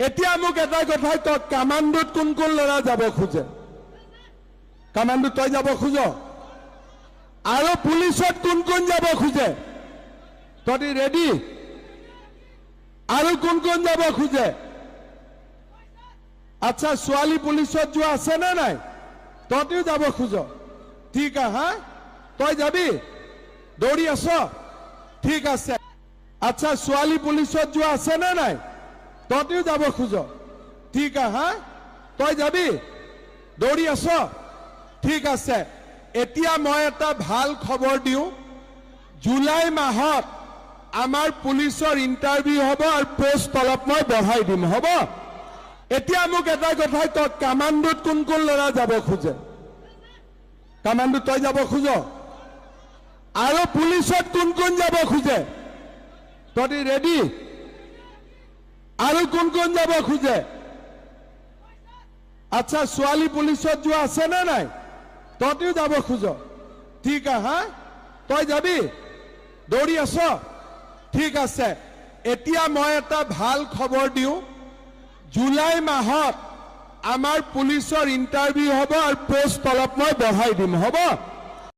এতিয়া মোক এটা কথাই কওক, কামাণ্ডোত কোন কোন ল'ৰা যাব খোজে? কামাণ্ডোত তই যাব খোজ? আৰু পুলিচত কোন কোন যাব খোজে? তই ৰেডি? আৰু কোন কোন যাব খোজে? আচ্ছা, ছোৱালী পুলিচত যোৱা আছে নে নাই? তইও যাব খোজ? ঠিক হা, তই যাবি? দৌৰি আছ? ঠিক আছে। আচ্ছা, ছোৱালী পুলিচত যোৱা আছে নে নাই? তইও যাব খোজ? ঠিক হা, তই যাবি? দৌৰি আছ? ঠিক আছে। এতিয়া মই এটা ভাল খবৰ দিওঁ, জুলাই মাহত আমাৰ পুলিচৰ ইণ্টাৰভিউ হ'ব আৰু পোষ্ট অলপ মই বঢ়াই দিম, হ'ব? এতিয়া মোক এটা কথাই কওক, কামাণ্ডোত কোন কোন ল'ৰা যাব খোজে? কামাণ্ডোত তই যাব খোজ? আৰু পুলিচত কোন কোন যাব খোজে? তই ৰেডি? আৰু কোন কোন যাব খোজে? আচ্ছা, ছোৱালী পুলিচত যোৱা আছে নে নাই? তইও যাব খোজ? ঠিক হা, তই যাবি? দৌৰি আছ? ঠিক আছে। এতিয়া মই এটা ভাল খবৰ দিওঁ, জুলাই মাহত আমাৰ পুলিচৰ ইণ্টাৰভিউ হ'ব আৰু পোষ্ট অলপ মই বঢ়াই দিম, হ'ব?